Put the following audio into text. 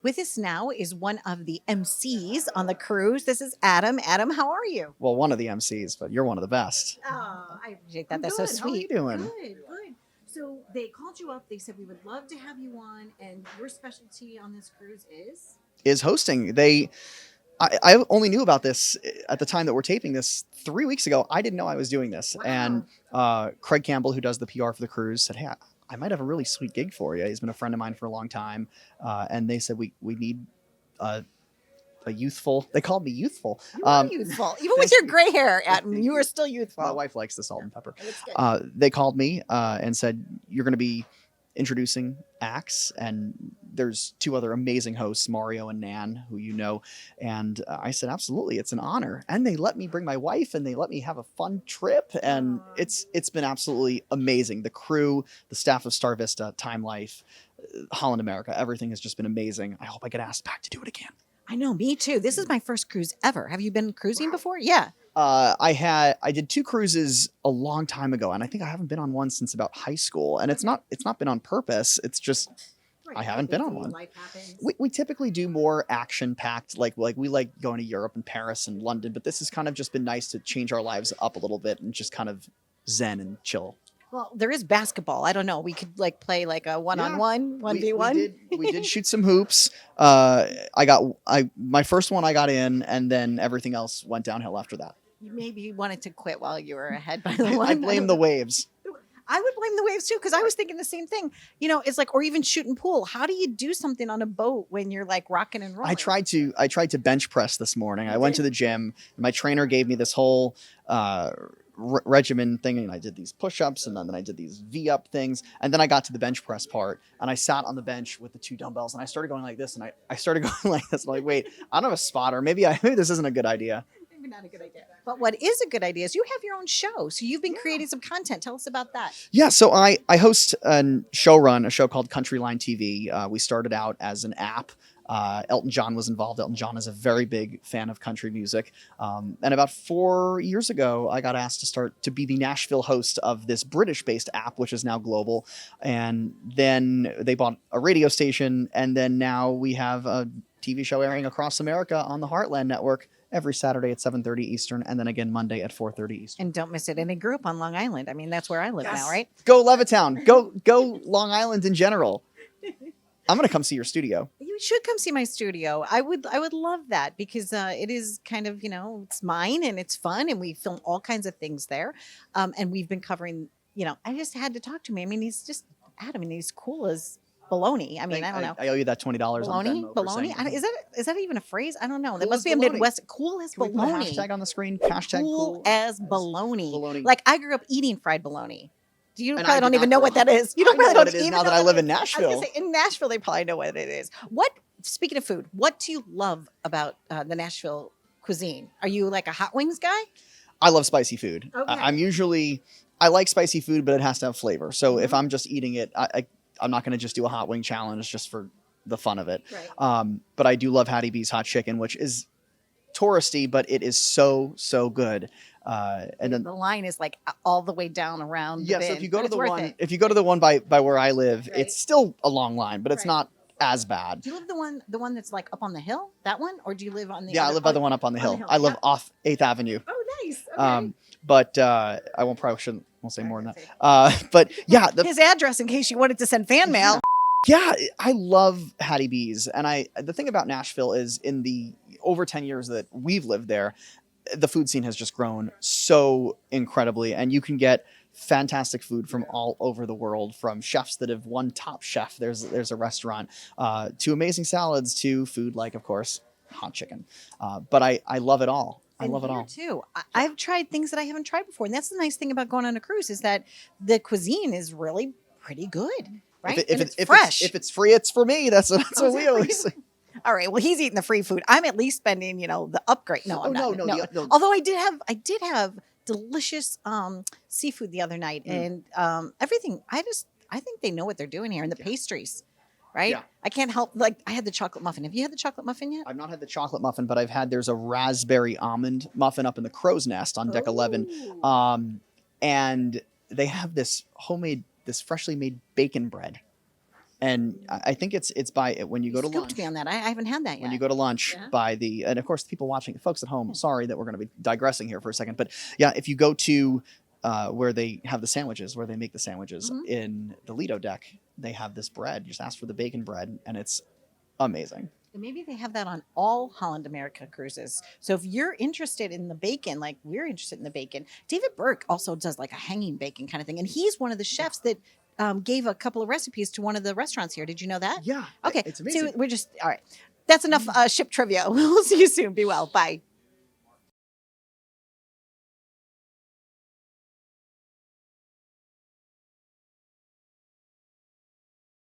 With us now is one of the MCs on the cruise. This is Adam. Adam, how are you? Well, one of the MCs, but you're one of the best. Oh, I appreciate that. I'm That's good. so How are you sweet. doing? Good, good. So they called you up. They said we would love to have you on, and your specialty on this cruise is Is hosting. I only knew about this at the time that we're taping this 3 weeks ago. I didn't know I was doing this. Wow. And Craig Campbell, who does the PR for the cruise, said, "Hey, I might have a really sweet gig for you." He's been a friend of mine for a long time. And they said, we need a youthful, they called me youthful. You are youthful. Even with your gray hair, Adam, you are still youthful. My wife likes the salt and pepper. That's good. They called me and said, "You're going to be introducing acts, and there's two other amazing hosts, Mario and Nan, who you know." And I said, "Absolutely, it's an honor." And they let me bring my wife, and they let me have a fun trip, and it's been absolutely amazing. The crew, the staff of Star Vista, Time Life, Holland America, everything has just been amazing. I hope I get asked back to do it again. I know, me too. This is my first cruise ever. Have you been cruising before? Yeah. I did two cruises a long time ago, and I think I haven't been on one since about high school. And it's not been on purpose. It's just I haven't been on one. Life happens. We typically do more action packed, like we like going to Europe and Paris and London, but this has kind of just been nice to change our lives up a little bit and just kind of zen and chill. Well, there is basketball. I don't know. We could play like a one-on-one, 1v1. We did shoot some hoops. My first one I got in, and then everything else went downhill after that. You maybe wanted to quit while you were ahead by the one. I blame the waves. I would blame the waves too, because I was thinking the same thing. You know, it's like, or even shooting pool. How do you do something on a boat when you're like rocking and rolling? I tried to bench press this morning. I went to the gym. And my trainer gave me this whole regimen thing, and I did these push-ups, and then I did these V-up things, and then I got to the bench press part, and I sat on the bench with the two dumbbells, and I started going like this, and I started going like this. I'm like, wait, I don't have a spotter. Maybe this isn't a good idea. Maybe not a good idea. But what is a good idea is you have your own show. So you've been creating some content. Tell us about that. Yeah, so I host a show called Countryline TV. We started out as an app. Elton John was involved. Elton John is a very big fan of country music. And about 4 years ago, I got asked to be the Nashville host of this British-based app, which is now global. And then they bought a radio station, and then now we have a TV show airing across America on the Heartland Network every Saturday at 7:30 Eastern, and then again Monday at 4:30 Eastern. And don't miss it. And they grew up on Long Island. I mean, that's where I live now, right? Go Levittown. Go Long Island in general. I'm going to come see your studio. You should come see my studio. I would love that, because it is kind of, it's mine and it's fun, and we film all kinds of things there. And we've been covering, I just had to talk to him. I mean, he's just Adam, and he's cool as baloney. I mean, I don't know. I owe you that $20 on Venmo. Baloney? Is that even a phrase? I don't know. That Cool must as be a baloney. Midwest. Cool as Can we put a baloney. hashtag on the screen? Hashtag Cool as baloney. baloney. Like, I grew up eating fried baloney. You And probably I don't did even not know grow what that up. is. You don't I know probably what don't it is even now that know I live what in it is. I was Nashville. gonna say, in Nashville, they probably know what it is. Speaking of food, what do you love about the Nashville cuisine? Are you like a hot wings guy? I love spicy food. Okay. I like spicy food, but it has to have flavor. So if I'm just eating it, I'm not going to just do a hot wing challenge just for the fun of it. Right. But I do love Hattie B's hot chicken, which is touristy, but it is so good. And then The line is like all the way down around the so bin, if you go but to it's the worth one, it. if you go to the one by where I live, Right. it's still a long line, but it's Right. not as bad. Do you live the one that's like up on the hill? That one, or do you live on the? Yeah, I other- live by the one up on the hill. I live off 8th Avenue. Oh, nice. Okay. But I won't say more than that. But yeah, His address in case you wanted to send fan mail. yeah, I love Hattie B's. And the thing about Nashville is, in the over 10 years that we've lived there, the food scene has just grown so incredibly, and you can get fantastic food from all over the world, from chefs that have won Top Chef. There's a restaurant, to amazing salads, to food like, of course, hot chicken. But I love it all. I love it all. Too. I've tried things that I haven't tried before, and that's the nice thing about going on a cruise, is that the cuisine is really pretty good, right? If it's it's fresh. if it's free, it's for me. That's what we always say. All right. Well, he's eating the free food. I'm at least spending, the upgrade. No, I'm not. No. Although I did have delicious seafood the other night, and everything. I think they know what they're doing here, and the pastries. Right? Yeah. I can't help, I had the chocolate muffin. Have you had the chocolate muffin yet? I've not had the chocolate muffin, but there's a raspberry almond muffin up in the Crow's Nest on deck 11. And they have this freshly made bacon bread. And I think it's by when you go to Scooped lunch. me on that. I haven't had that When yet. you go to lunch Yeah. by the, and of course people watching, folks at home, sorry that we're going to be digressing here for a second, but yeah, if you go to where they have the sandwiches, where they make the sandwiches Mhm. in the Lido deck, they have this bread. You just ask for the bacon bread, and it's amazing. And maybe they have that on all Holland America cruises. So if you're interested in the bacon, like we're interested in the bacon, David Burke also does like a hanging bacon kind of thing. And he's one of the chefs that gave a couple of recipes to one of the restaurants here. Did you know that? Yeah, Okay. it's So amazing. we're just, all right. That's enough ship trivia. We'll see you soon. Be well. Bye.